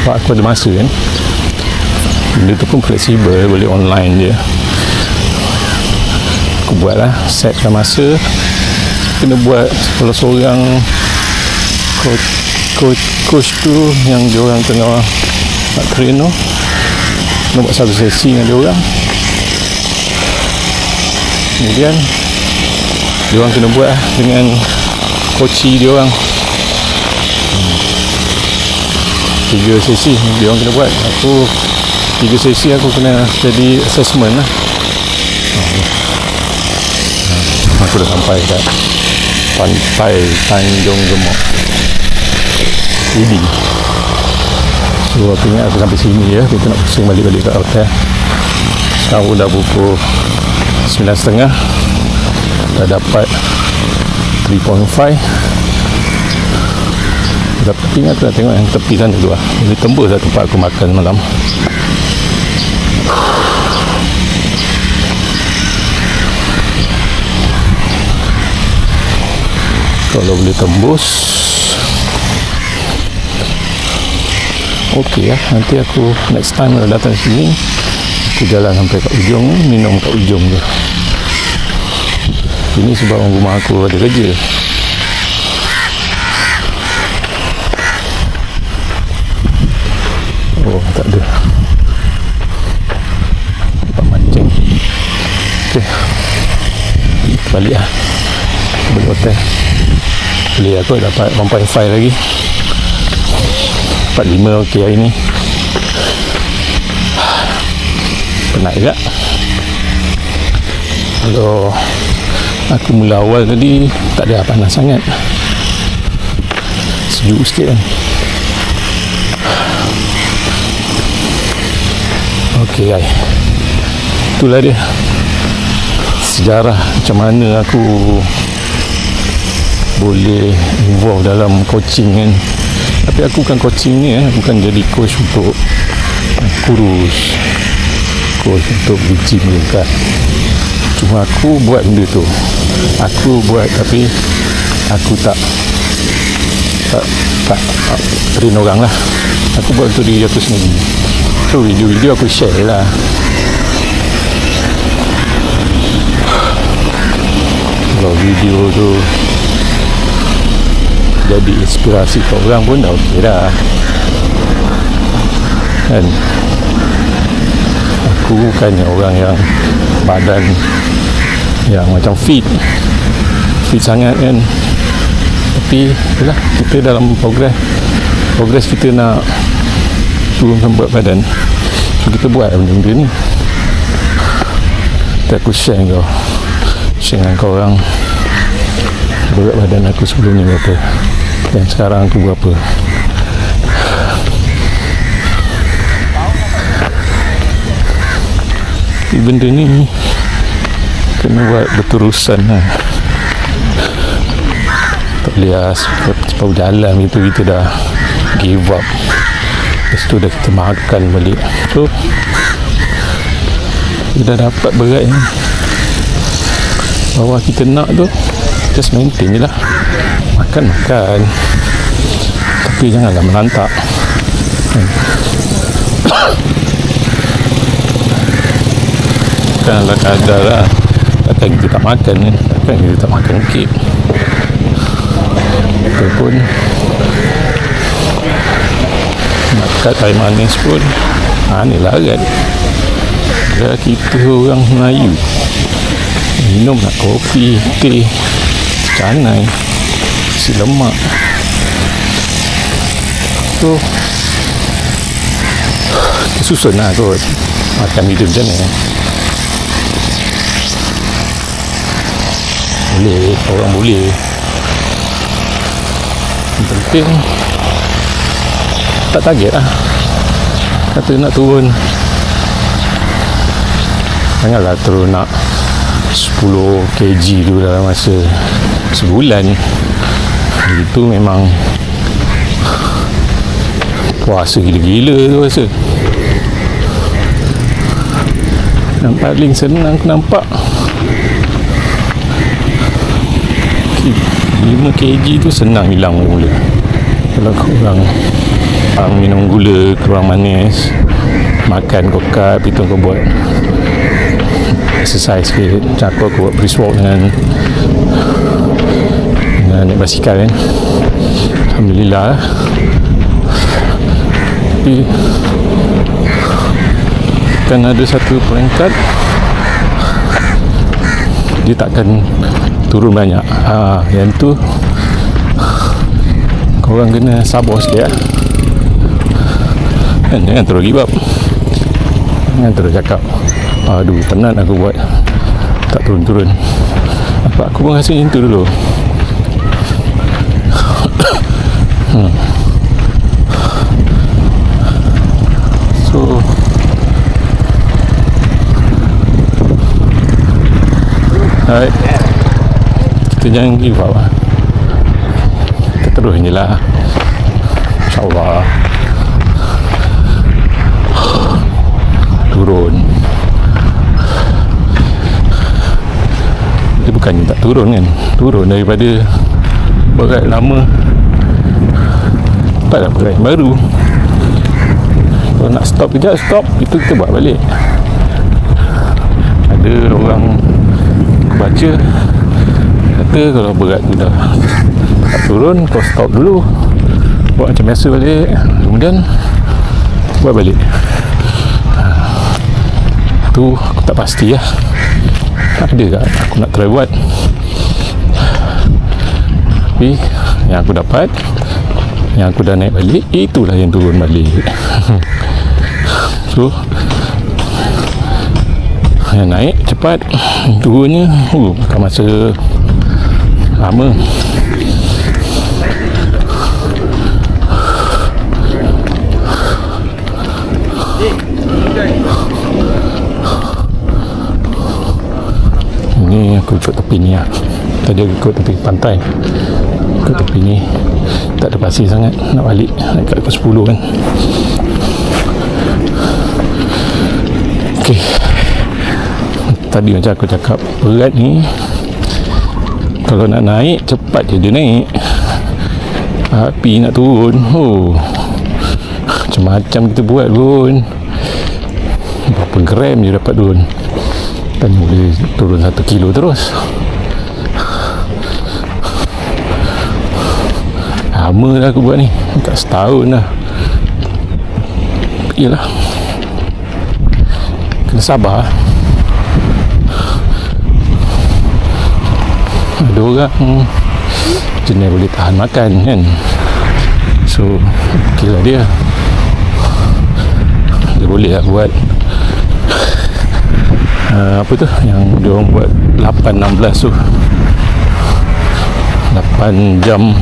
aku ada masa kan. Benda tu pun fleksibel, boleh online je. Aku buat lah, setkan masa. Kena buat kalau seorang coach tu yang diorang tengah nak train tu, kena buat satu sesi dengan diorang. Kemudian diorang kena buat lah dengan coachi diorang. 3 sesi diorang kena buat. Aku 3 sesi aku kena jadi assessment lah. Aku dah sampai kat pantai Tanjung Gemuk ini. So aku ingat aku sampai sini ya. Kita nak pusing balik-balik kat hotel. Sekarang dah pukul 9.30. Dah dapat 3.5. Tapi ingat aku nak tengok yang tepi sana tu lah. Jadi tembus lah tempat aku makan malam. Kalau boleh tembus, okey lah. Nanti aku next time kalau datang sini, aku jalan sampai kat ujung, minum kat ujung tu. Ini sebab orang rumah aku ada kerja. Oh, tak ada. Tempat mancing. Okey, balik lah. Balik hotel. Beli aku dapat 1.5 lagi. 45 okey hari ni. Penat juga. Kalau aku mula awal tadi tak ada panas sangat, sejuk sikit kan. Okey guys, itulah dia sejarah macam mana aku boleh involve dalam coaching kan. Tapi aku bukan coaching ni bukan jadi coach untuk kurus, coach untuk gym bukan. Cuma aku buat benda tu, aku buat, tapi aku tak train orang lah. Aku buat untuk diri aku sendiri. So video-video aku share lah. Kalau video tu jadi inspirasi ke orang pun dah okey dah kan. Aku bukannya orang yang badan yang macam fit sangat kan. Tapi itulah, kita dalam progress kita nak turunkan berat badan, so kita buat benda-benda ni. Nanti aku share dengan kau orang berat badan aku sebelum ni berapa dan sekarang aku berapa. Benda ni kena buat berterusan lah. Tak boleh lah cepat jalan gitu kita dah give up. Lepas tu dah kita makan balik. So kita dah dapat berat ni, bawah kita nak tu just maintain je lah. Makan tapi janganlah menantak. makan ala kadar lah. Takkan kita tak makan kan, takkan kita tak makan kek. Ataupun nak kat air manis pun ni larat. Dah kita orang Melayu minum nak kopi, teh, canai, nasi lemak. So susun lah kot makan hidup macam ni. Boleh, orang boleh. Yang penting tak target lah. Kata nak turun, janganlah terus nak 10 kg tu dalam masa sebulan. Itu memang puasa gila-gila tu rasa. Yang paling senang aku nampak 5 kg tu senang hilang mula. Kalau korang minum gula, kurang manis, makan kokap, itu kau buat exercise sikit. Macam aku buat brisk walk dengan naik basikal kan. Alhamdulillah. Tapi kan ada satu peringkat dia takkan turun banyak. Yang tu korang kena sabar sikit lah. Jangan terus give up. Jangan terus cakap aduh penat aku buat tak turun-turun. Apa aku pun rasa macam tu dulu. So alright, kita jangan give up lah. Kita terus je lah, InsyaAllah. Turun. Dia bukannya tak turun kan, turun daripada berat lama dapatlah berat baru. Kalau nak stop kejap, stop, itu kita buat balik. Ada orang baca kata kalau berat tu dah tak turun, kau stop dulu, buat macam biasa balik, kemudian buat balik. Tu aku tak pasti lah, ada tak aku nak try buat. Tapi yang aku dapat, yang aku dah naik balik, itulah yang turun balik. So yang naik cepat, turunnya bukan masa lama. Ini aku ikut tepi ni lah. Tadi aku ikut tepi pantai, ikut tepi ni tak ada pasir sangat. Nak balik naik kat pukul 10 kan. Ok, tadi macam aku cakap, berat ni kalau nak naik cepat je dia naik, api nak turun macam-macam kita buat pun berapa gram je dapat turun. Kan boleh turun 1 kilo terus. Lama dah aku buat ni, tak setahun dah. Yelah, kena sabar. Ada orang jenis boleh tahan makan kan, so ok lah dia boleh lah buat apa tu yang dia orang buat 8-16 tu, 8 jam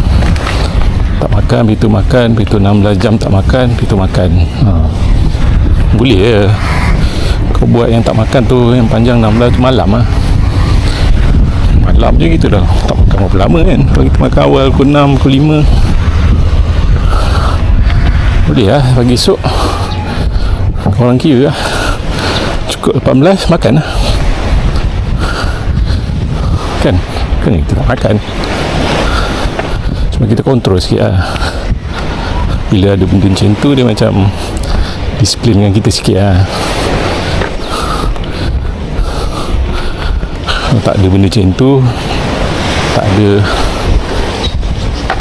tak makan, begitu makan, begitu 16 jam tak makan, begitu makan. Boleh je kau buat yang tak makan tu, yang panjang 16 tu malam lah. Malam je gitu dah, tak makan berapa lama kan. Kalau kita makan awal pukul 6, pukul 5, boleh lah pagi esok orang kira lah cukup 18 makan lah kan. Kan kita tak makan, cuma kita kontrol sikit lah. Bila ada benda macam tu, dia macam disiplin dengan kita sikit lah. tak ada benda macam tu, tak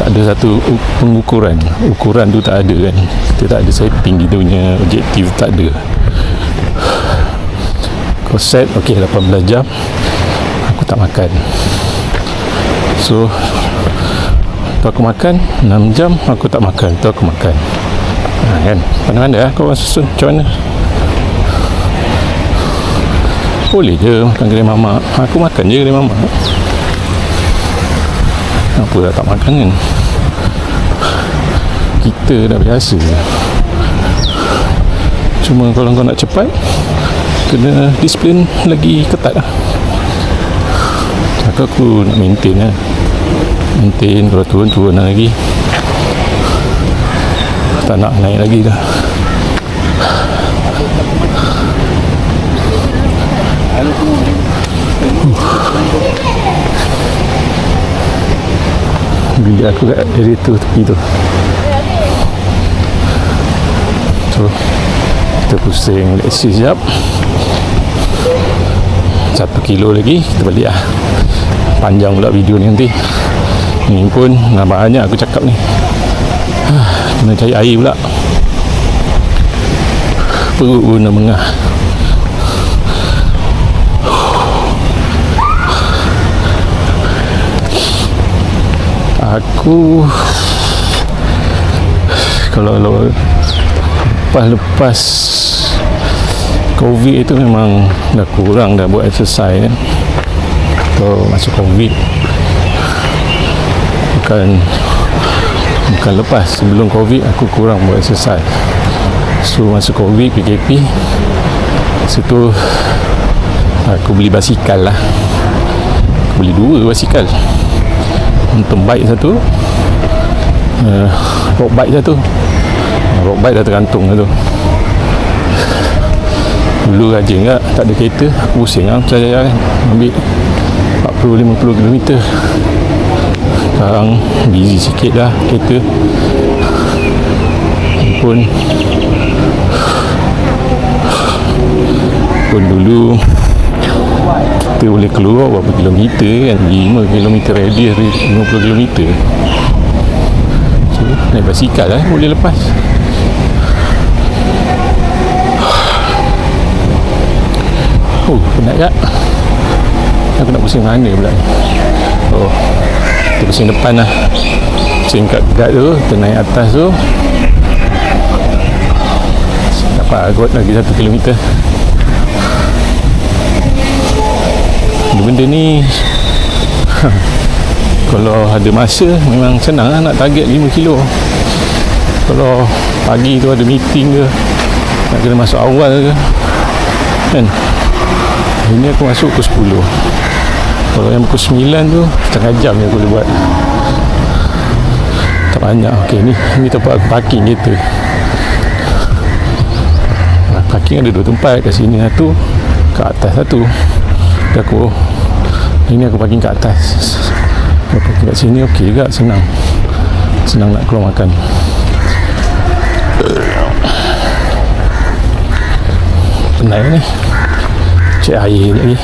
ada satu pengukuran. Ukuran tu tak ada kan, kita tak ada setting kita punya objektif, tak ada. Kau set ok 18 jam aku tak makan, so tu aku makan 6 jam aku tak makan, tu aku makan. Kan mana-mana kau orang susun macam mana. Boleh je makan kedai mamak, aku makan je kedai mamak, apa dah tak makan kan. Kita dah biasa. Cuma kalau kau nak cepat, kena disiplin lagi ketat lah. Maka aku nak maintain lah. Maintain, kalau turun lagi, tak nak naik lagi dah. Bilik aku kat area tu, tepi tu. So kita pusing leksi sekejap, 1 kilo lagi kita balik lah. Panjang pula video ni nanti. Ni pun banyak aku cakap ni. Kena cari air pula, perut pun dah mengah. Aku kalau lepas COVID itu memang dah kurang dah buat exercise kan. Kalau masuk COVID, bukan lepas, sebelum COVID aku kurang buat exercise. So masuk COVID, PKP, situ aku beli basikal lah. Aku beli 2 basikal, mountain bike satu, road bike satu. Road bike dah tergantung lah tu. Dulu rajin tak, tak ada kereta, aku pusing lah Putrajaya kan, ambil 40-50 km. Sekarang busy sikit dah kereta pun dulu kita boleh keluar berapa kilometer kan, 5 km radius 50 km. So naik basikal lah boleh lepas. Oh penat tak, aku nak pusing mana pula ni. Oh kita pusing depan lah, pusing kat guard tu, kita naik atas tu dapat kot lagi 1 kilometer. Benda ni kalau ada masa memang senang lah nak target 5 kilo. Kalau pagi tu ada meeting ke, nak kena masuk awal ke kan, ini aku masuk pukul 10. Kalau yang pukul 9 tu setengah jam je aku boleh buat, tak banyak. Ok, ni tempat aku parking kereta. Parking ada 2 tempat, kat sini satu, kat atas satu. Ini aku parking kat atas. Kalau parking kat sini ok juga, senang nak keluar makan. Penat ni, cek air lagi.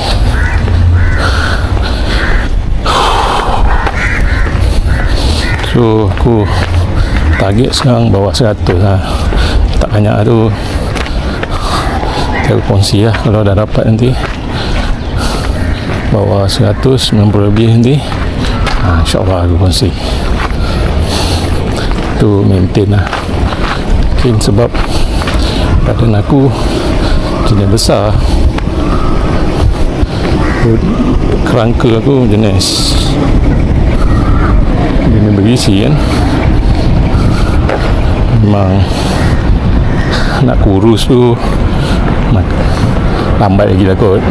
So aku target sekarang bawah 100 lah. Tak banyak tu, aku kongsi lah kalau dah dapat nanti bawah 190 lebih nanti, insyaAllah aku kongsi tu, maintain lah. Mungkin sebab badan aku jenis besar, kerangka aku jenis berisi kan, memang nak kurus tu lambat lagi lah kot.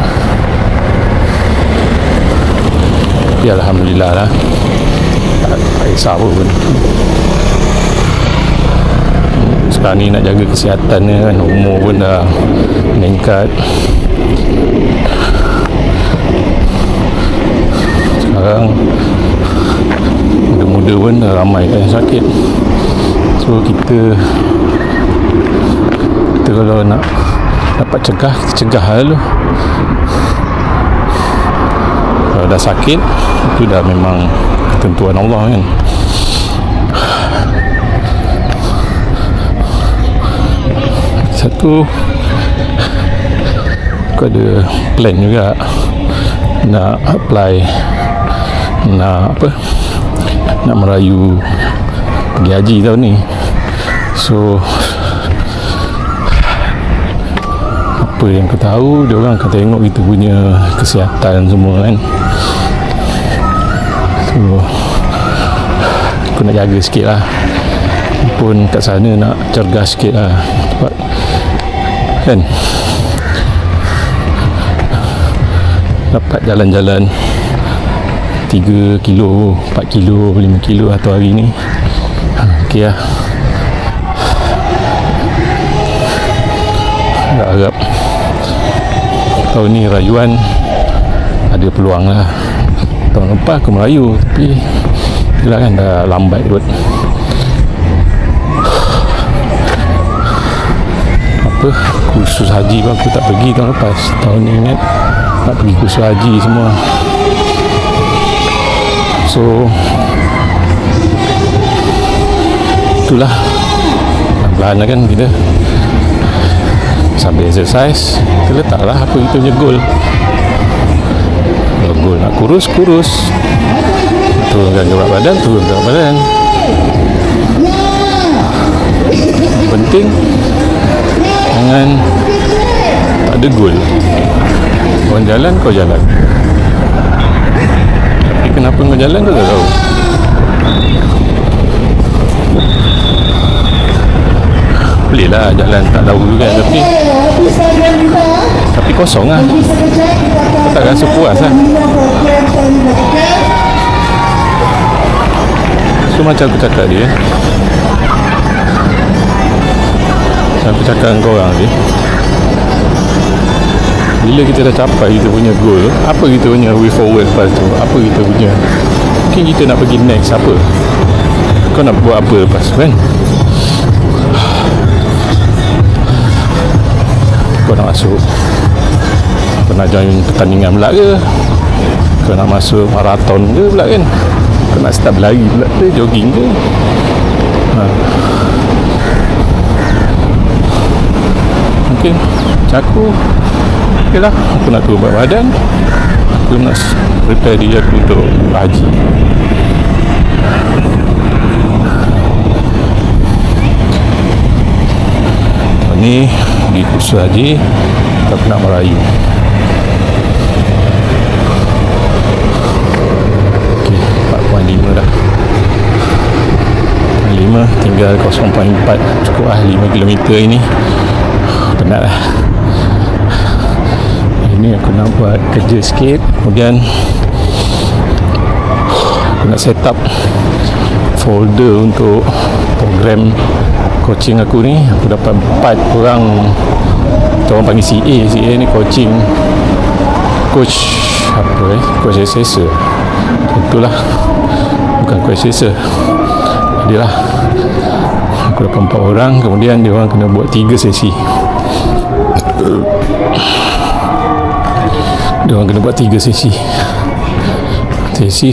Ya Alhamdulillah lah, tak kisah pun. Sekarang ni nak jaga kesihatan ni kan, umur pun dah meningkat. Sekarang muda-muda pun dah ramai kan yang sakit. So kita kalau nak dapat cegah, kita cegah lah dulu. Kalau dah sakit, itu dah memang ketentuan Allah kan. Satu, aku ada plan juga nak apply, nak merayu pergi haji tahun ni. So apa yang aku tahu, dia orang akan tengok kita punya kesihatan semua kan. So aku nak jaga sikit lah, pun kat sana nak cergas sikit lah, sebab kan dapat jalan-jalan 3 kilo, 4 kilo, 5 kilo atau hari ni. Ok lah, harap tahun ni rayuan ada peluang lah. Tahun lepas aku merayu, tapi itulah kan, dah lambat kot. Apa, kursus haji pun aku tak pergi tahun lepas. Tahun ni ingat nak pergi kursus haji semua. So itulah, pelan-pelan lah kan kita. Sambil exercise, kita letaklah apa kita punya goal. Kalau goal nak kurus, turunkan berat badan, penting jangan tak ada goal. Orang jalan, kau jalan, tapi kenapa kau jalan kau tak tahu. Boleh lah jalan tak tahu juga, tapi kosong lah, kau tak rasa puas lah. So macam aku cakap dia, aku cakap dengan korang ni, bila kita dah capai kita punya goal, apa kita punya way forward lepas tu, apa kita punya, mungkin kita nak pergi next apa, kau nak buat apa lepas tu kan. Kau nak masuk, kau nak join pertandingan pula ke, kau nak masuk maraton ke pula kan, kau nak start berlari pula ke, jogging ke. Mungkin macam aku, ok lah, aku nak turun berat badan, aku nak prepare diri aku untuk haji. Ni di kursus haji, aku nak merayu. Ok, 4.5 dah, 5 tinggal 0.4, cukup lah 5 km ini. Penat lah. Ini aku nak buat kerja sikit, kemudian aku nak set up folder untuk program coaching aku ni. Aku dapat 4 orang, kita orang panggil CA ni coaching, coach apa coach assessor, itulah, bukan coach assessor, dia lah. Aku dapat 4 orang, kemudian dia orang kena buat 3 sesi. Dia orang kena buat 3 sesi,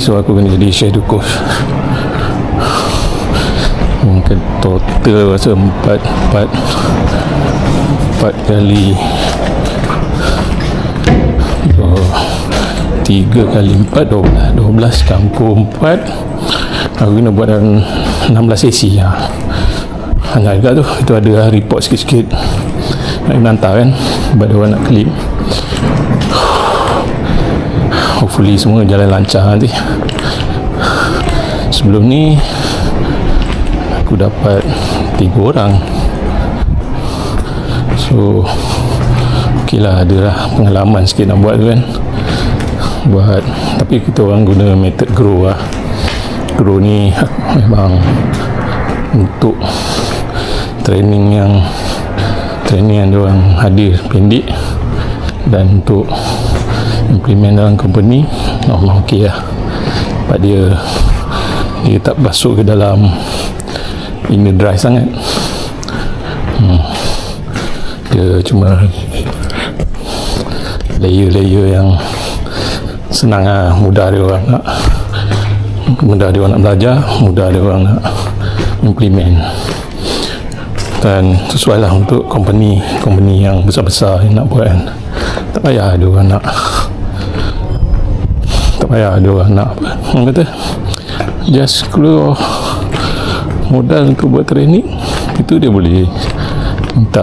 so aku kena jadi shadow coach. Mungkin total rasa 4 kali 3 kali 4 12 campur 4, aku kena buat dalam 16 sesi lah. Hanya juga tu, itu ada report sikit-sikit nak hantar kan, sebab dia orang nak klip. Hopefully semua jalan lancar nanti. Sebelum ni aku dapat 3 orang, so ok lah, adalah pengalaman sikit nak buat tu kan. Tapi kita orang guna method grow lah. Grow ni memang untuk training yang dia orang hadir pendek, dan untuk implement dalam company memang ok lah, sebab dia tak masuk ke dalam inner drive sangat. Dia cuma layer-layer yang senang lah, mudah dia orang nak belajar, mudah dia orang nak implement, dan sesuai lah untuk company yang besar-besar yang nak buat kan. Tak payah dia orang apa orang kata, just keluar modal untuk buat training, itu dia boleh minta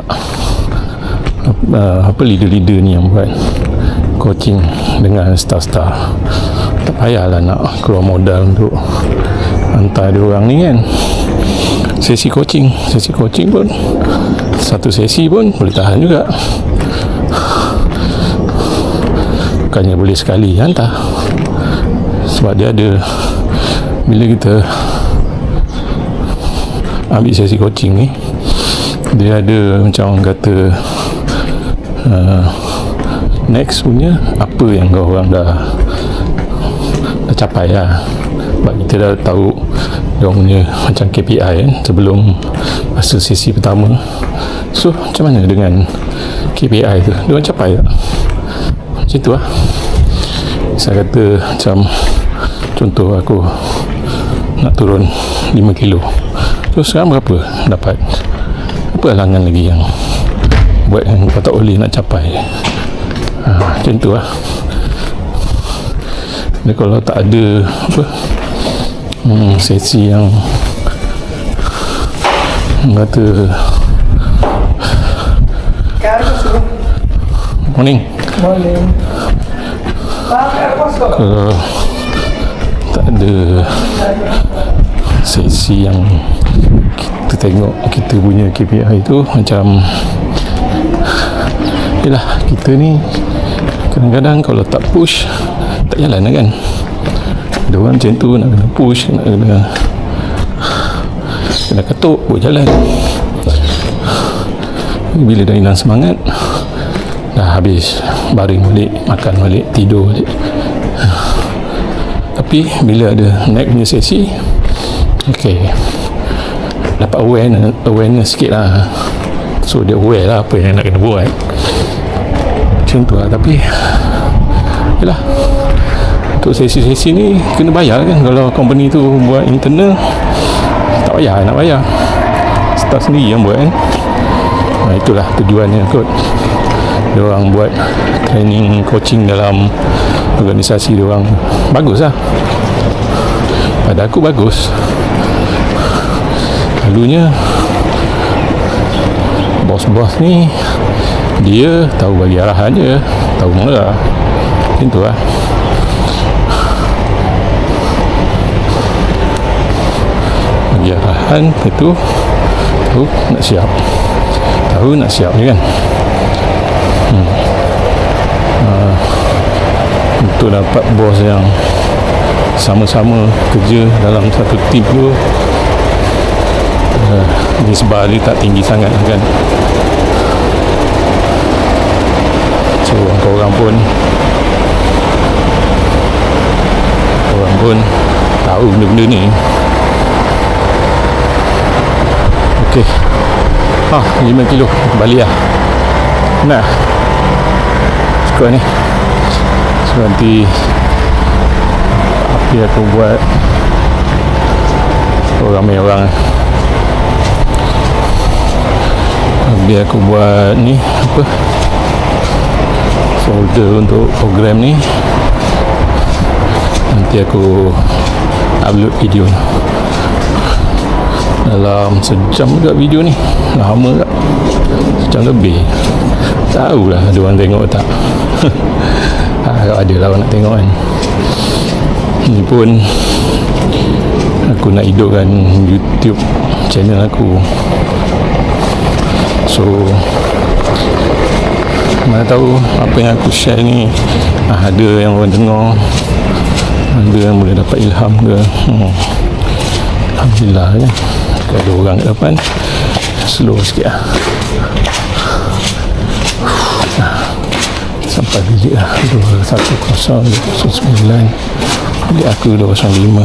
leader-leader ni yang buat coaching dengan staff-staff. Tak payahlah nak keluar modal untuk hantar dia orang ni kan. Sesi coaching pun, satu sesi pun boleh tahan juga, bukannya boleh sekali hantar. Sebab dia ada, bila kita ambil sesi coaching ni, dia ada macam orang kata next punya apa yang kau orang dah capai lah. Sebab kita dah tahu dia punya macam KPI kan sebelum masa sesi pertama. So macam mana dengan KPI tu, dia orang capai tak? Macam tu lah. Saya kata macam contoh aku nak turun 5 kilo, so sekarang berapa dapat, apa halangan lagi yang buat yang kau tak boleh nak capai? Macam tu lah. Jadi kalau tak ada sesi yang kata morning, kalau tak ada sesi yang kita tengok kita punya KPI tu, macam yelah, kita ni kadang-kadang kalau tak push tak jalan lah kan. Ada orang macam tu, nak kena push, nak kena ketuk buat jalan. Bila dah hilang semangat, dah habis, baring balik, makan balik, tidur balik. Tapi bila ada naik punya sesi, dapat awareness sikit lah. So dia aware lah apa yang nak kena buat, macam tu lah. Tapi yelah, untuk sesi-sesi ni kena bayar kan. Kalau company tu buat internal, tak payah nak bayar, staff sendiri yang buat kan. Itulah tujuannya kot. Dia orang buat training coaching dalam organisasi dia orang, bagus lah. Pada aku bagus. Lalunya bos-bos ni dia tahu bagi arahan je, tahu mengarah, macam tu lah. Bagi arahan itu, tahu nak siap je kan. Untuk dapat bos yang sama-sama kerja dalam satu tim tu, nisbah dia tak tinggi sangat kan. So orang pun tahu benda-benda ni. Okey, 5 kilo balik lah. Nah, cukup ni. So nanti apa aku buat, ramai orang, biar aku buat ni apa, folder untuk program ni. Nanti aku upload video dalam sejam juga. Video ni lama tak, sejam lebih. Tahulah ada orang tengok tak. Kalau ada lah orang nak tengok kan. Ni pun aku nak hidupkan YouTube channel aku. So mana tahu apa yang aku share ni ada yang orang dengar, ada yang boleh dapat ilham ke. Alhamdulillah ya. Ada orang kat depan, slow sikit lah. Sampai bilik lah 210.9, bilik aku 205.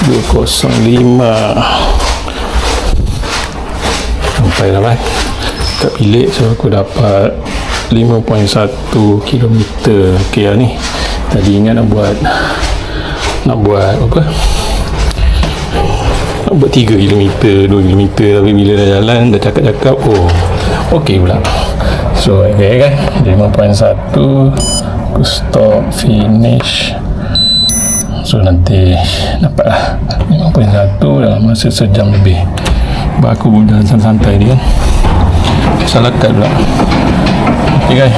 205 sampai dah kan kat bilik. So aku dapat 5.1 km. ok lah ni. Tadi ingat nak buat apa, nak buat 3 km 2 km, tapi bila dah jalan dah cakap ok pula. So ok kan, 5.1 aku stop finish. So nanti dapat lah 5.1 dalam masa sejam lebih. Aku berjalan santai ni kan, salah kat pula. ok guys,